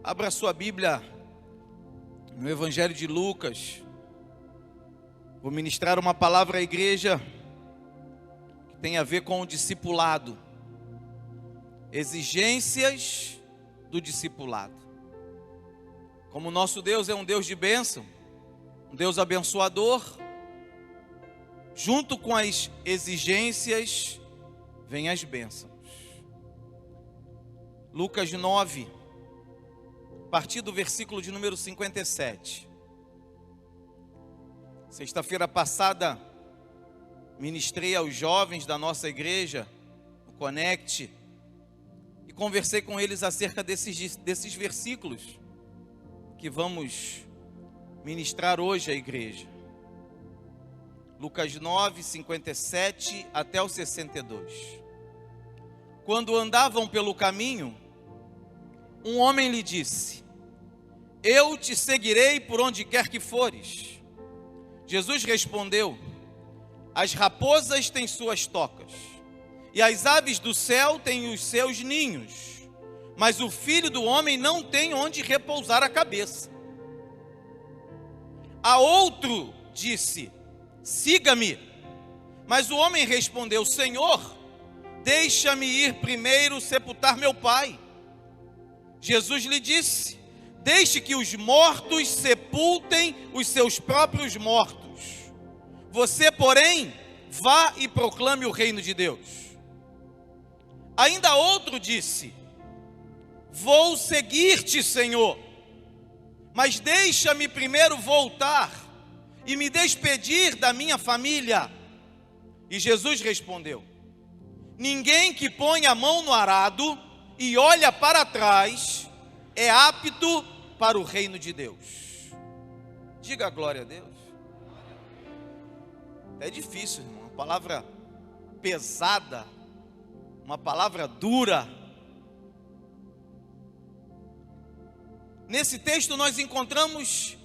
Abra sua Bíblia no Evangelho de Lucas. Vou ministrar uma palavra à igreja que tem a ver com o discipulado. Exigências do discipulado. Como o nosso Deus é um Deus de bênção, um Deus abençoador, junto com as exigências vem as bênçãos. Lucas 9, a partir do versículo de número 57. Sexta-feira passada, ministrei aos jovens da nossa igreja, o Connect, e conversei com eles acerca desses versículos que vamos ministrar hoje à igreja. Lucas 9, 57 até o 62. Quando andavam pelo caminho, um homem lhe disse: eu te seguirei por onde quer que fores. Jesus respondeu: as raposas têm suas tocas, e as aves do céu têm os seus ninhos, mas o Filho do Homem não tem onde repousar a cabeça. A outro disse: siga-me. Mas o homem respondeu: Senhor, deixa-me ir primeiro sepultar meu pai. Jesus lhe disse: deixe que os mortos sepultem os seus próprios mortos. Você, porém, vá e proclame o reino de Deus. Ainda outro disse: vou seguir-te, Senhor, mas deixa-me primeiro voltar e me despedir da minha família. E Jesus respondeu: ninguém que põe a mão no arado e olha para trás é apto para o reino de Deus. Diga glória a Deus. É difícil, irmão, uma palavra pesada, uma palavra dura. Nesse texto nós encontramos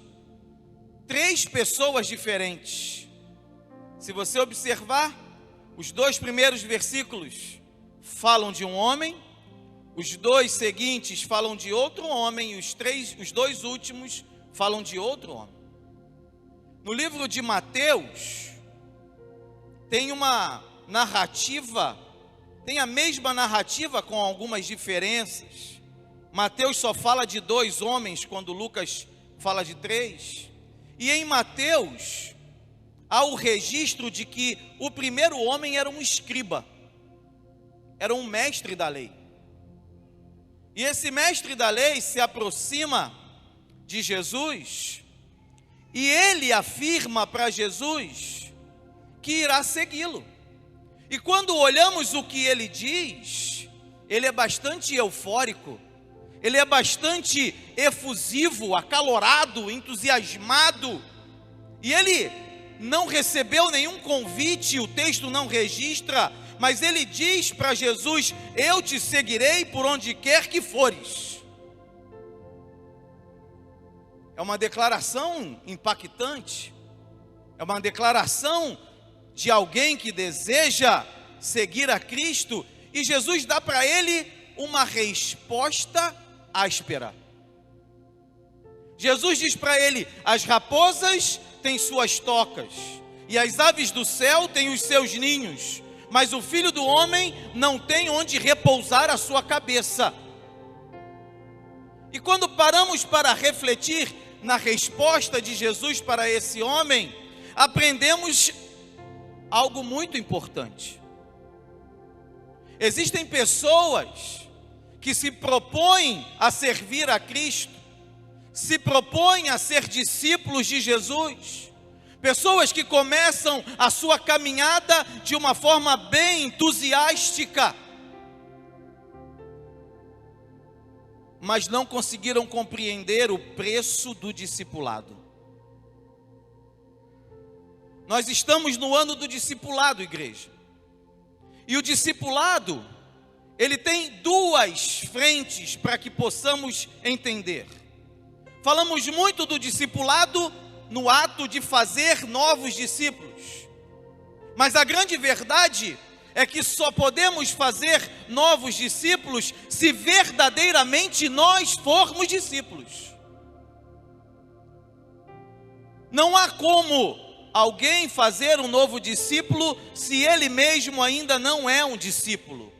três pessoas diferentes. Se você observar, os dois primeiros versículos falam de um homem, os dois seguintes falam de outro homem, e os dois últimos falam de outro homem. No livro de Mateus, tem uma narrativa, tem a mesma narrativa com algumas diferenças. Mateus só fala de dois homens, quando Lucas fala de três. E em Mateus, há o registro de que o primeiro homem era um escriba, era um mestre da lei. E esse mestre da lei se aproxima de Jesus, e ele afirma para Jesus que irá segui-lo. E quando olhamos o que ele diz, ele é bastante eufórico, ele é bastante efusivo, acalorado, entusiasmado, e ele não recebeu nenhum convite, o texto não registra, mas ele diz para Jesus: eu te seguirei por onde quer que fores. É uma declaração impactante, é uma declaração de alguém que deseja seguir a Cristo, e Jesus dá para ele uma resposta áspera. Jesus diz para ele: as raposas têm suas tocas, e as aves do céu têm os seus ninhos, mas o Filho do Homem não tem onde repousar a sua cabeça. E quando paramos para refletir na resposta de Jesus para esse homem, aprendemos algo muito importante. Existem pessoas que se propõem a servir a Cristo, se propõem a ser discípulos de Jesus, pessoas que começam a sua caminhada de uma forma bem entusiástica, mas não conseguiram compreender o preço do discipulado. Nós estamos no ano do discipulado, igreja. E o discipulado, ele tem duas frentes para que possamos entender. Falamos muito do discipulado no ato de fazer novos discípulos, mas a grande verdade é que só podemos fazer novos discípulos se verdadeiramente nós formos discípulos. Não há como alguém fazer um novo discípulo se ele mesmo ainda não é um discípulo.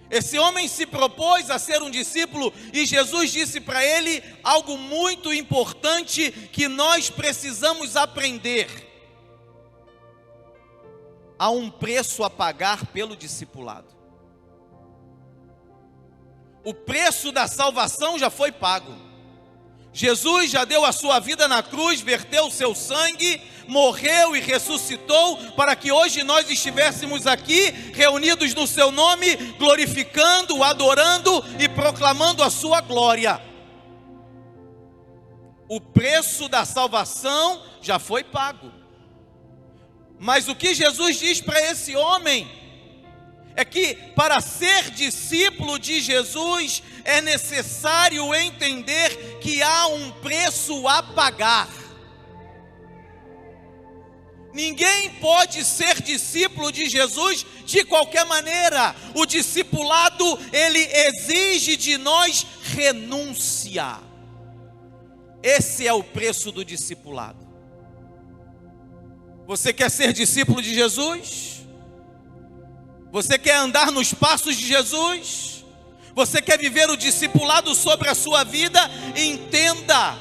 Esse homem se propôs a ser um discípulo e Jesus disse para ele algo muito importante que nós precisamos aprender. Há um preço a pagar pelo discipulado. O preço da salvação já foi pago. Jesus já deu a sua vida na cruz, verteu o seu sangue, morreu e ressuscitou para que hoje nós estivéssemos aqui reunidos no seu nome, glorificando, adorando e proclamando a sua glória. O preço da salvação já foi pago. Mas o que Jesus diz para esse homem é que para ser discípulo de Jesus é necessário entender que há um preço a pagar. Ninguém pode ser discípulo de Jesus de qualquer maneira. O discipulado, ele exige de nós renúncia. Esse é o preço do discipulado. Você quer ser discípulo de Jesus? Você quer andar nos passos de Jesus? Você quer viver o discipulado sobre a sua vida? Entenda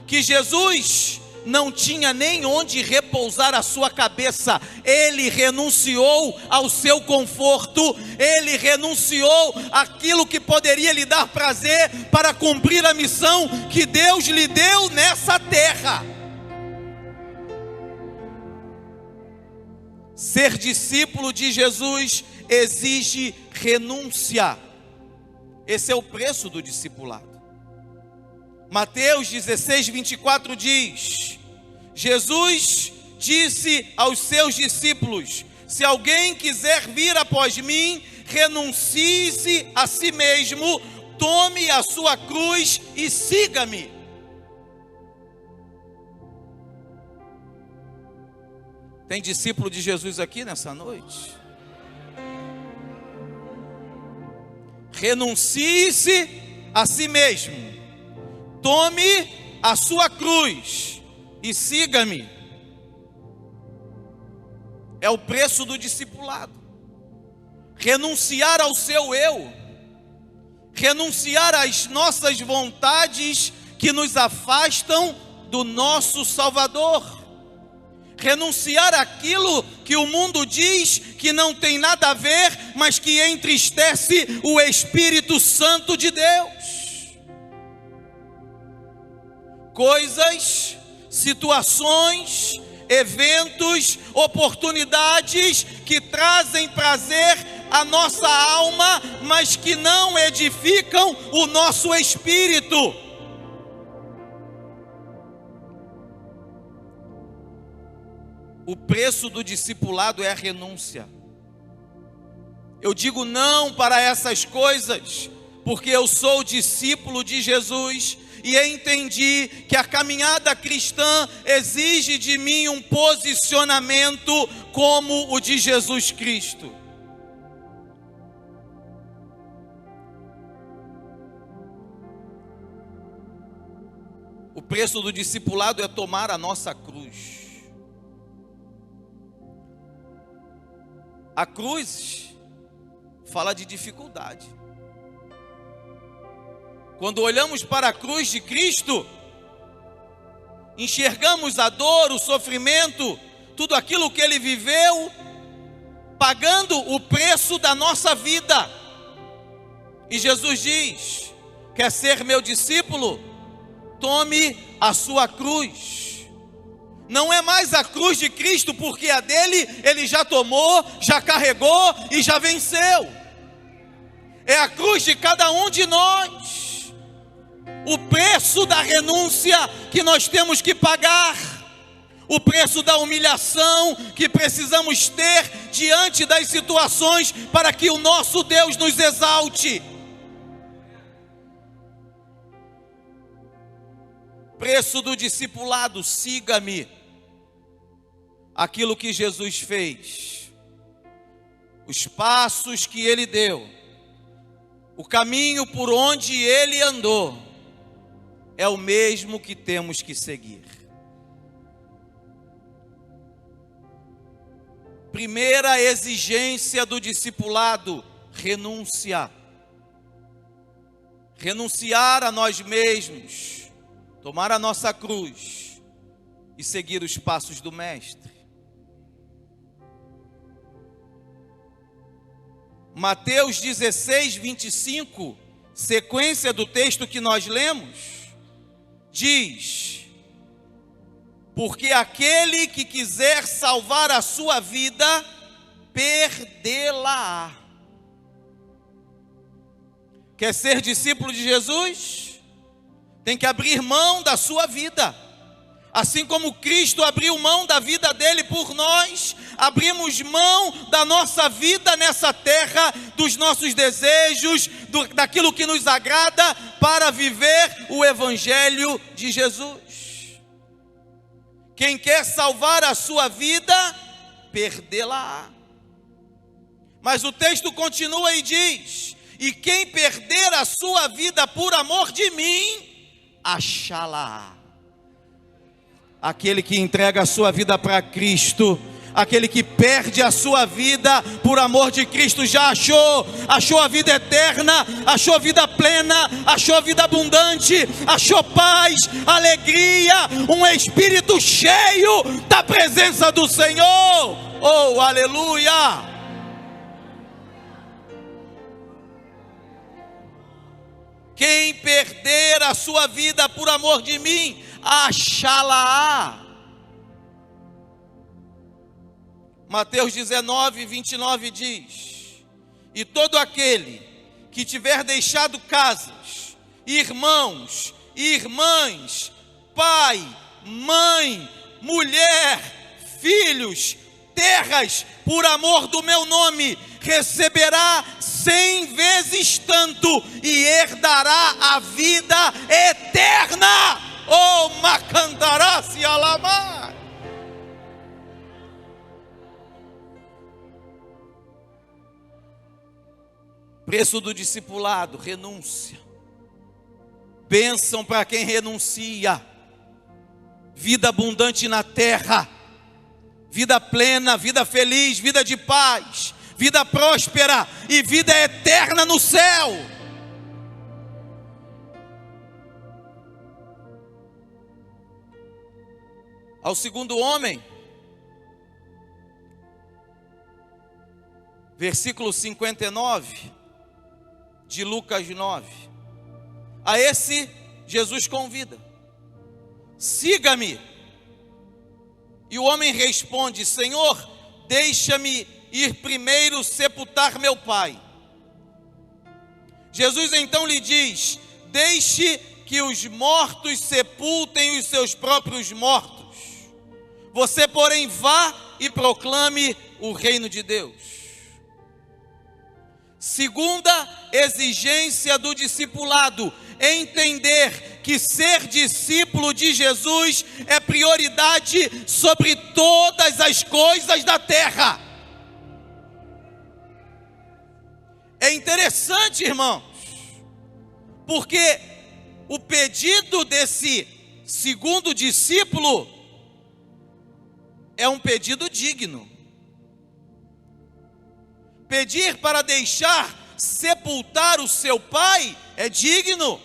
que Jesus não tinha nem onde repousar a sua cabeça. Ele renunciou ao seu conforto, ele renunciou àquilo que poderia lhe dar prazer para cumprir a missão que Deus lhe deu nessa terra. Ser discípulo de Jesus exige renúncia. Esse é o preço do discipulado. Mateus 16, 24 diz: Jesus disse aos seus discípulos: se alguém quiser vir após mim, renuncie-se a si mesmo, tome a sua cruz e siga-me. Tem discípulo de Jesus aqui nessa noite? Renuncie-se a si mesmo, tome a sua cruz e siga-me. É o preço do discipulado. Renunciar ao seu eu, renunciar às nossas vontades que nos afastam do nosso Salvador. Renunciar àquilo que o mundo diz que não tem nada a ver, mas que entristece o Espírito Santo de Deus. Coisas, situações, eventos, oportunidades que trazem prazer à nossa alma, mas que não edificam o nosso espírito. O preço do discipulado é a renúncia. Eu digo não para essas coisas, porque eu sou discípulo de Jesus e entendi que a caminhada cristã exige de mim um posicionamento como o de Jesus Cristo. O preço do discipulado é tomar a nossa cruz. A cruz fala de dificuldade. Quando olhamos para a cruz de Cristo, enxergamos a dor, o sofrimento, tudo aquilo que Ele viveu, pagando o preço da nossa vida. E Jesus diz: quer ser meu discípulo? Tome a sua cruz. Não é mais a cruz de Cristo, porque a dele Ele já tomou, já carregou e já venceu. É a cruz de cada um de nós. O preço da renúncia que nós temos que pagar. O preço da humilhação que precisamos ter diante das situações para que o nosso Deus nos exalte. Preço do discipulado: siga-me. Aquilo que Jesus fez os passos que ele deu, o caminho por onde ele andou, é o mesmo que temos que seguir. Primeira exigência do discipulado: renúncia. Renunciar a nós mesmos, tomar a nossa cruz e seguir os passos do Mestre. Mateus 16, 25, sequência do texto que nós lemos, diz: porque aquele que quiser salvar a sua vida, perdê-la-á. Quer ser discípulo de Jesus? Tem que abrir mão da sua vida. Assim como Cristo abriu mão da vida dele por nós, abrimos mão da nossa vida nessa terra, dos nossos desejos, daquilo que nos agrada, para viver o Evangelho de Jesus. Quem quer salvar a sua vida, perdê-la-á. Mas o texto continua e diz: e quem perder a sua vida por amor de mim, achá-la-á. Aquele que entrega a sua vida para Cristo, aquele que perde a sua vida por amor de Cristo, já achou a vida eterna, achou a vida plena, achou a vida abundante, achou paz, alegria, um espírito cheio da presença do Senhor. Oh, aleluia! Quem perder a sua vida por amor de mim, achá-la-á. Mateus 19, 29 diz: e todo aquele que tiver deixado casas, irmãos, irmãs, pai, mãe, mulher, filhos, terras, por amor do meu nome, receberá 100 vezes tanto e herdará a vida eterna. Oh, macantará-se alamar. Preço do discipulado: renúncia. Bênção para quem renuncia. Vida abundante na terra, vida plena, vida feliz, vida de paz, vida próspera e vida eterna no céu. Ao segundo homem, versículo 59 de Lucas 9, a esse Jesus convida: siga-me. E o homem responde: Senhor, deixa-me ir primeiro sepultar meu pai. Jesus então lhe diz: deixe que os mortos sepultem os seus próprios mortos. Você, porém, vá e proclame o reino de Deus. Segunda exigência do discipulado: entender que ser discípulo de Jesus é prioridade sobre todas as coisas da terra. É interessante, irmãos, porque o pedido desse segundo discípulo é um pedido digno. Pedir para deixar sepultar o seu pai é digno.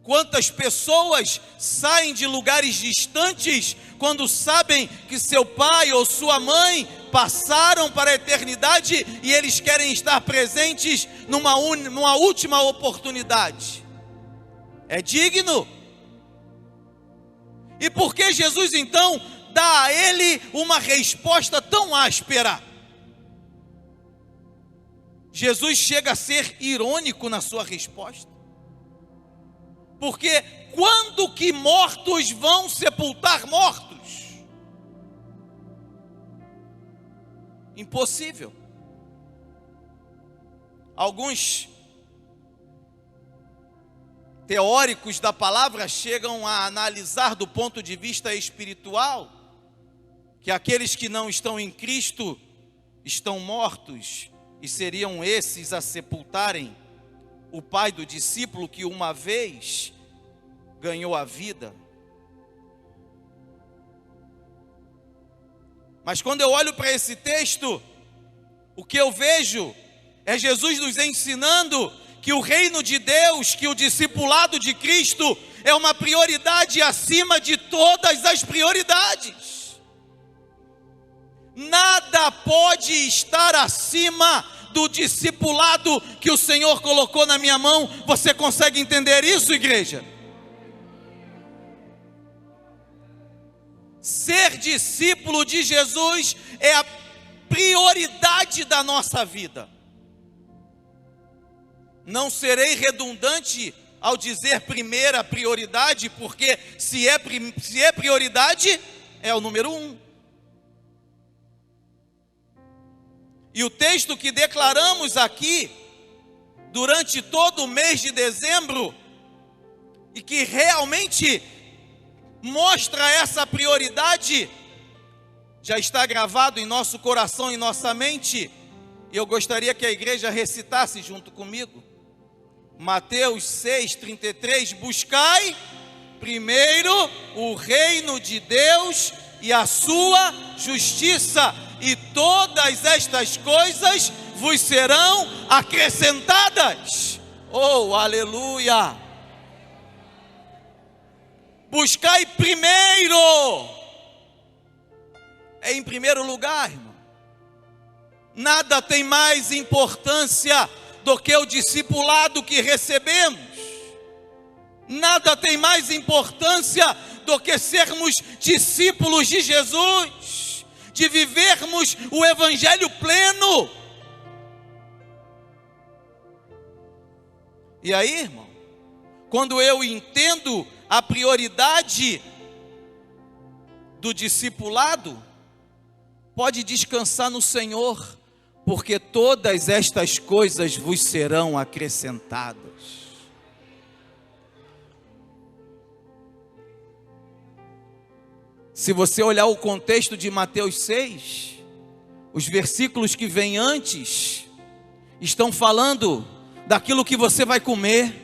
Quantas pessoas saem de lugares distantes quando sabem que seu pai ou sua mãe passaram para a eternidade e eles querem estar presentes numa última oportunidade? É digno. E por que Jesus então dá a ele uma resposta tão áspera? Jesus chega a ser irônico na sua resposta. Porque quando que mortos vão sepultar mortos? Impossível. Alguns teóricos da palavra chegam a analisar do ponto de vista espiritual que aqueles que não estão em Cristo estão mortos, e seriam esses a sepultarem o pai do discípulo que uma vez ganhou a vida. Mas quando eu olho para esse texto, o que eu vejo é Jesus nos ensinando que o reino de Deus, que o discipulado de Cristo é uma prioridade acima de todas as prioridades. Nada pode estar acima do discipulado que o Senhor colocou na minha mão. Você consegue entender isso, igreja? Ser discípulo de Jesus é a prioridade da nossa vida. Não serei redundante ao dizer primeira prioridade, porque se é prioridade, é o número 1. E o texto que declaramos aqui, durante todo o mês de dezembro, e que realmente mostra essa prioridade, já está gravado em nosso coração e nossa mente, e eu gostaria que a igreja recitasse junto comigo. Mateus 6,33, buscai primeiro o reino de Deus e a sua justiça, e todas estas coisas vos serão acrescentadas. Oh, aleluia! Buscai primeiro, é em primeiro lugar, irmão. Nada tem mais importância do que o discipulado que recebemos. Nada tem mais importância do que sermos discípulos de Jesus, de vivermos o evangelho pleno. E aí, irmão, quando eu entendo a prioridade do discipulado, pode descansar no Senhor, porque todas estas coisas vos serão acrescentadas. Se você olhar o contexto de Mateus 6, os versículos que vêm antes, estão falando daquilo que você vai comer,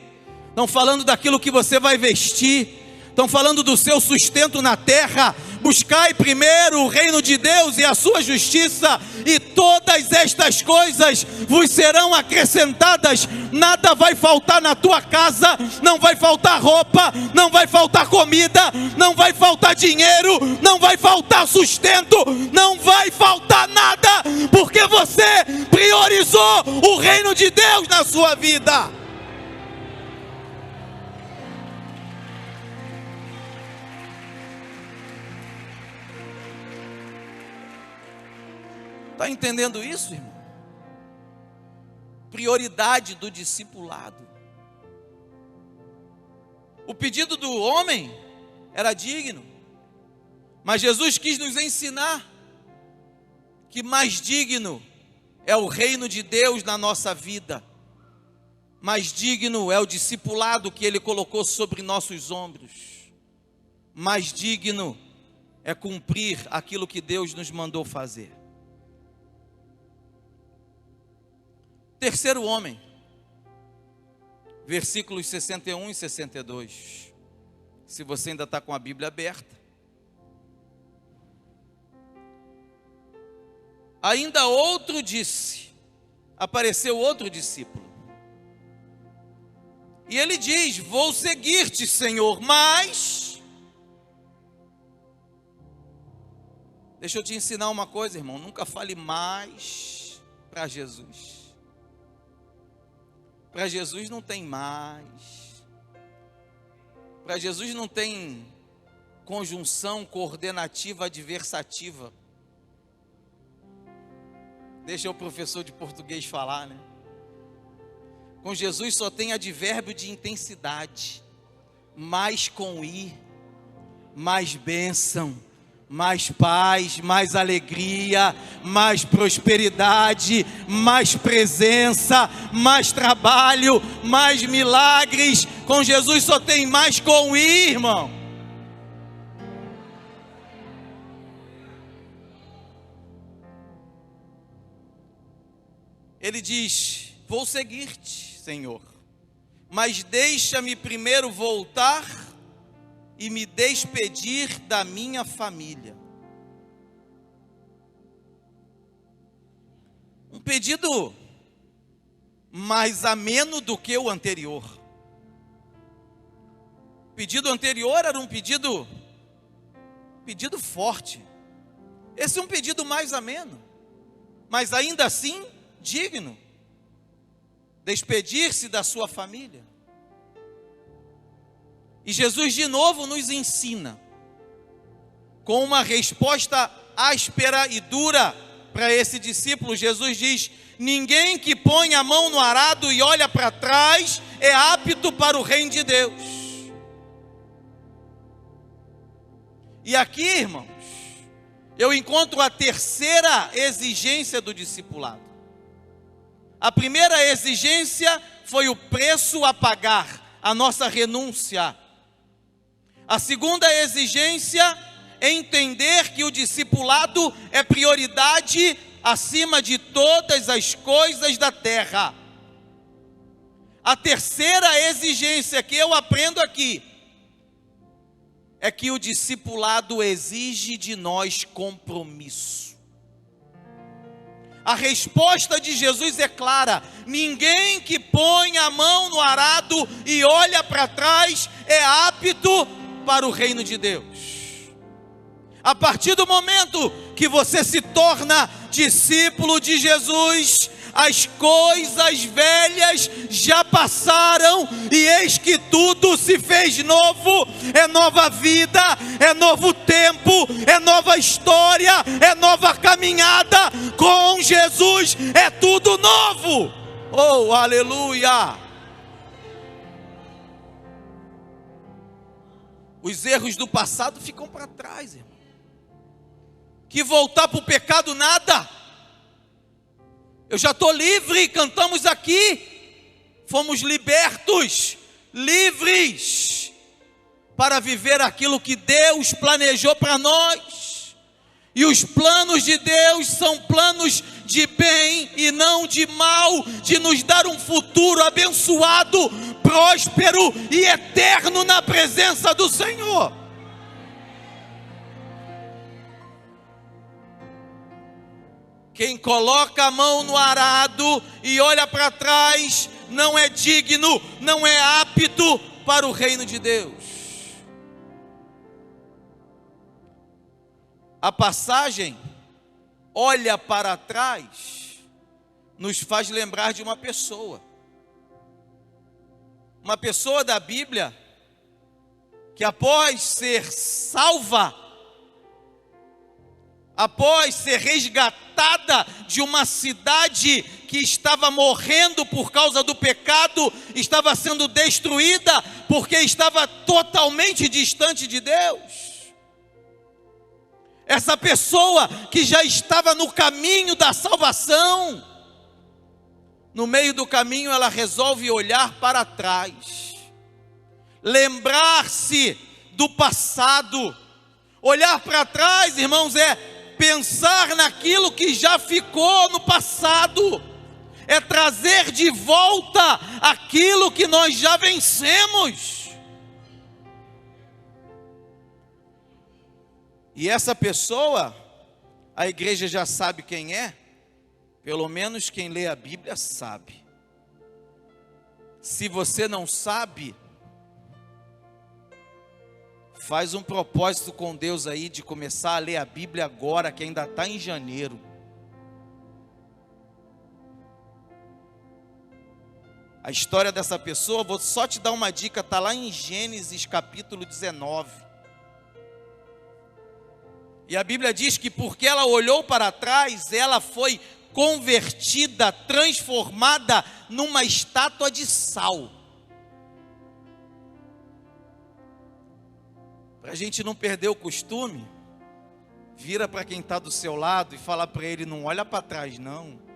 estão falando daquilo que você vai vestir, estão falando do seu sustento na terra. Buscai primeiro o reino de Deus e a sua justiça, e todas estas coisas vos serão acrescentadas. Nada vai faltar na tua casa, não vai faltar roupa, não vai faltar comida, não vai faltar dinheiro, não vai faltar sustento, não vai faltar nada, porque você priorizou o reino de Deus na sua vida. Está entendendo isso, irmão? Prioridade do discipulado. O pedido do homem era digno, mas Jesus quis nos ensinar que mais digno é o reino de Deus na nossa vida. Mais digno é o discipulado que Ele colocou sobre nossos ombros. Mais digno é cumprir aquilo que Deus nos mandou fazer. Terceiro homem, versículos 61 e 62. Se você ainda está com a Bíblia aberta. Ainda outro disse, apareceu outro discípulo. E ele diz: vou seguir-te, Senhor, mas... Deixa eu te ensinar uma coisa, irmão. Nunca fale mais para Jesus. Para Jesus não tem mais. Para Jesus não tem conjunção coordenativa adversativa. Deixa o professor de português falar, né? Com Jesus só tem advérbio de intensidade. Mais com i, mais bênção, mais paz, mais alegria, mais prosperidade, mais presença, mais trabalho, mais milagres. Com Jesus só tem mais com i, irmão. Ele diz: vou seguir-te, Senhor, mas deixa-me primeiro voltar e me despedir da minha família. Um pedido mais ameno do que o anterior. O pedido anterior era um pedido forte. Esse é um pedido mais ameno, mas ainda assim digno. Despedir-se da sua família. E Jesus de novo nos ensina, com uma resposta áspera e dura para esse discípulo. Jesus diz: ninguém que põe a mão no arado e olha para trás é apto para o reino de Deus. E aqui, irmãos, eu encontro a terceira exigência do discipulado. A primeira exigência foi o preço a pagar, a nossa renúncia. A segunda exigência é entender que o discipulado é prioridade acima de todas as coisas da terra. A terceira exigência que eu aprendo aqui é que o discipulado exige de nós compromisso. A resposta de Jesus é clara: ninguém que põe a mão no arado e olha para trás é apto para o reino de Deus. A partir do momento que você se torna discípulo de Jesus, as coisas velhas já passaram e eis que tudo se fez novo. É nova vida, é novo tempo, é nova história, é nova caminhada. Com Jesus é tudo novo. Oh, aleluia! Os erros do passado ficam para trás, irmão. Que voltar para o pecado, nada. Eu já estou livre, cantamos aqui. Fomos libertos, livres, para viver aquilo que Deus planejou para nós. E os planos de Deus são planos de bem e não de mal, de nos dar um futuro abençoado, próspero e eterno na presença do Senhor. Quem coloca a mão no arado e olha para trás não é digno, não é apto para o reino de Deus. A passagem olha para trás nos faz lembrar de uma pessoa da Bíblia que após ser salva, após ser resgatada de uma cidade que estava morrendo por causa do pecado, estava sendo destruída porque estava totalmente distante de Deus. Essa pessoa que já estava no caminho da salvação, no meio do caminho ela resolve olhar para trás, lembrar-se do passado. Olhar para trás, irmãos, é pensar naquilo que já ficou no passado, é trazer de volta aquilo que nós já vencemos. E essa pessoa, a igreja já sabe quem é, pelo menos quem lê a Bíblia sabe. Se você não sabe, faz um propósito com Deus aí de começar a ler a Bíblia agora, que ainda está em janeiro. A história dessa pessoa, vou só te dar uma dica, está lá em Gênesis capítulo 19. E a Bíblia diz que porque ela olhou para trás, ela foi convertida, transformada numa estátua de sal. Para a gente não perder o costume, vira para quem está do seu lado e fala para ele: não olha para trás não.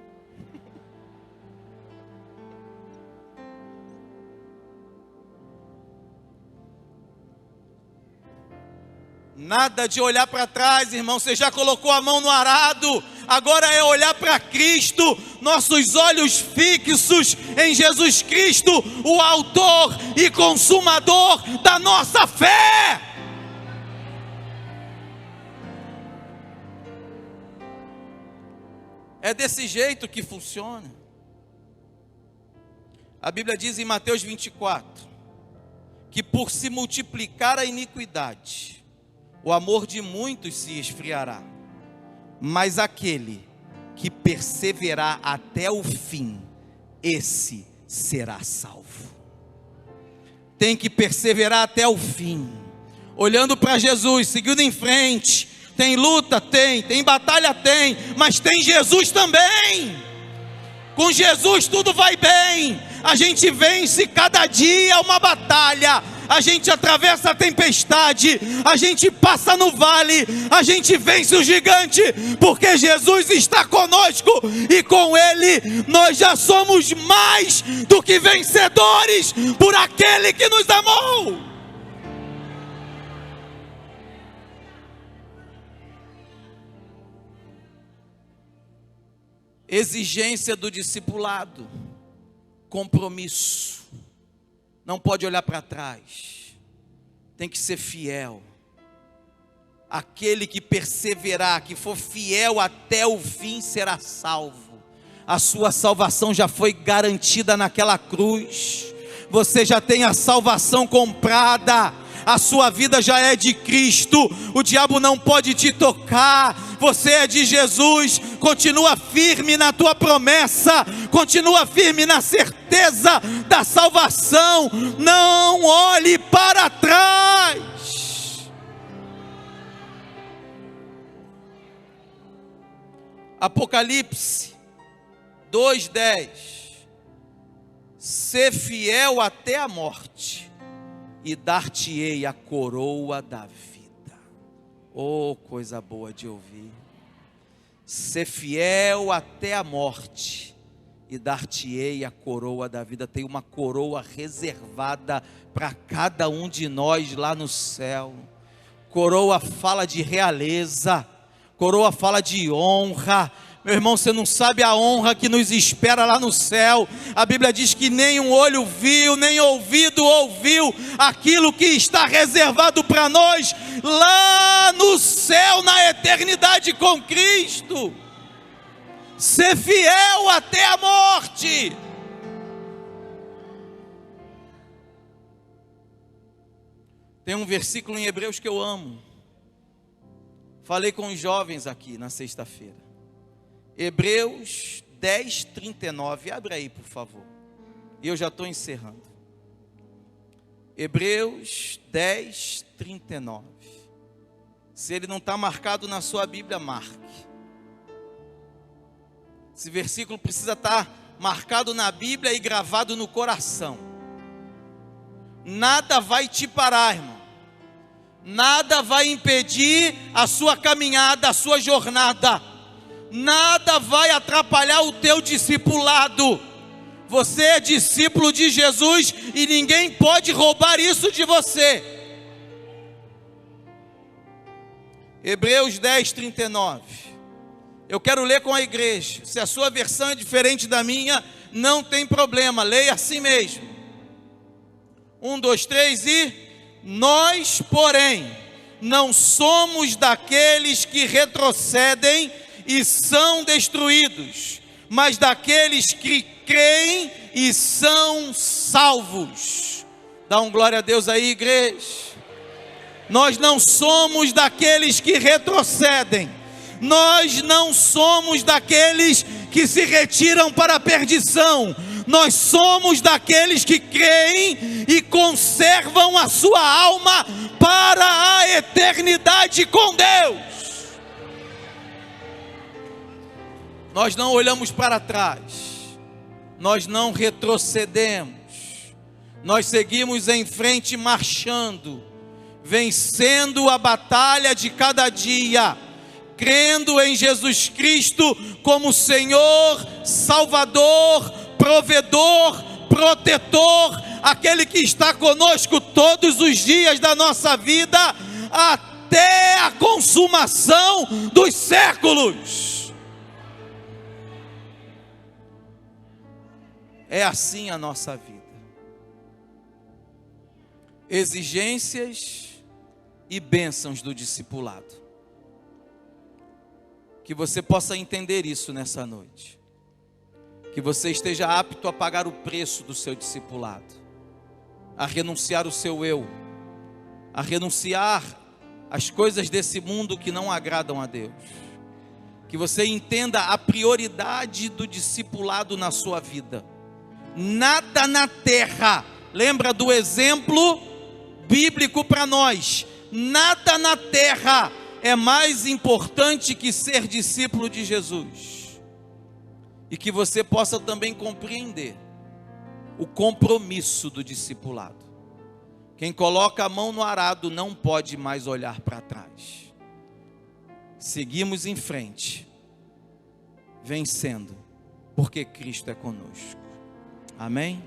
Nada de olhar para trás, irmão. Você já colocou a mão no arado, agora é olhar para Cristo, nossos olhos fixos em Jesus Cristo, o autor e consumador da nossa fé. É desse jeito que funciona. A Bíblia diz em Mateus 24, que por se multiplicar a iniquidade, o amor de muitos se esfriará, mas aquele que perseverar até o fim, esse será salvo. Tem que perseverar até o fim, olhando para Jesus, seguindo em frente. Tem luta? Tem batalha? Tem, mas tem Jesus também. Com Jesus tudo vai bem. A gente vence cada dia uma batalha. A gente atravessa a tempestade, a gente passa no vale, a gente vence o gigante, porque Jesus está conosco e com Ele nós já somos mais do que vencedores por aquele que nos amou. Exigência do discipulado, compromisso. Não pode olhar para trás, tem que ser fiel. Aquele que perseverar, que for fiel até o fim, será salvo. A sua salvação já foi garantida naquela cruz. Você já tem a salvação comprada. A sua vida já é de Cristo. O diabo não pode te tocar. Você é de Jesus. Continua firme na tua promessa. Continua firme na certeza da salvação. Não olhe para trás. Apocalipse 2:10. Ser fiel até a morte, e dar-te-ei a coroa da vida. Oh, coisa boa de ouvir. Ser fiel até a morte, e dar-te-ei a coroa da vida. Tem uma coroa reservada para cada um de nós lá no céu. Coroa fala de realeza, coroa fala de honra. Meu irmão, você não sabe a honra que nos espera lá no céu. A Bíblia diz que nem um olho viu, nem ouvido ouviu aquilo que está reservado para nós lá no céu, na eternidade com Cristo. Ser fiel até a morte. Tem um versículo em Hebreus que eu amo. Falei com os jovens aqui na sexta-feira. Hebreus 10:39, abre aí por favor, e eu já estou encerrando. Hebreus 10:39, se ele não está marcado na sua Bíblia, marque. Esse versículo precisa estar marcado na Bíblia e gravado no coração. Nada vai te parar, irmão, nada vai impedir a sua caminhada, a sua jornada. Nada vai atrapalhar o teu discipulado. Você é discípulo de Jesus e ninguém pode roubar isso de você. Hebreus 10:39. Eu quero ler com a igreja. Se a sua versão é diferente da minha, não tem problema, leia assim mesmo. 1, 2, 3 e... Nós, porém, não somos daqueles que retrocedem e são destruídos, mas daqueles que creem e são salvos. Dá um glória a Deus aí, igreja. Nós não somos daqueles que retrocedem, nós não somos daqueles que se retiram para a perdição, nós somos daqueles que creem e conservam a sua alma para a eternidade com Deus. Nós não olhamos para trás, nós não retrocedemos, nós seguimos em frente marchando, vencendo a batalha de cada dia, crendo em Jesus Cristo como Senhor, Salvador, provedor, protetor, aquele que está conosco todos os dias da nossa vida, até a consumação dos séculos. É assim a nossa vida. Exigências e bênçãos do discipulado. Que você possa entender isso nessa noite. Que você esteja apto a pagar o preço do seu discipulado, a renunciar o seu eu, a renunciar às coisas desse mundo que não agradam a Deus. Que você entenda a prioridade do discipulado na sua vida. Nada na terra, lembra do exemplo bíblico para nós, nada na terra é mais importante que ser discípulo de Jesus. E que você possa também compreender o compromisso do discipulado. Quem coloca a mão no arado não pode mais olhar para trás. Seguimos em frente, vencendo, porque Cristo é conosco. Amém?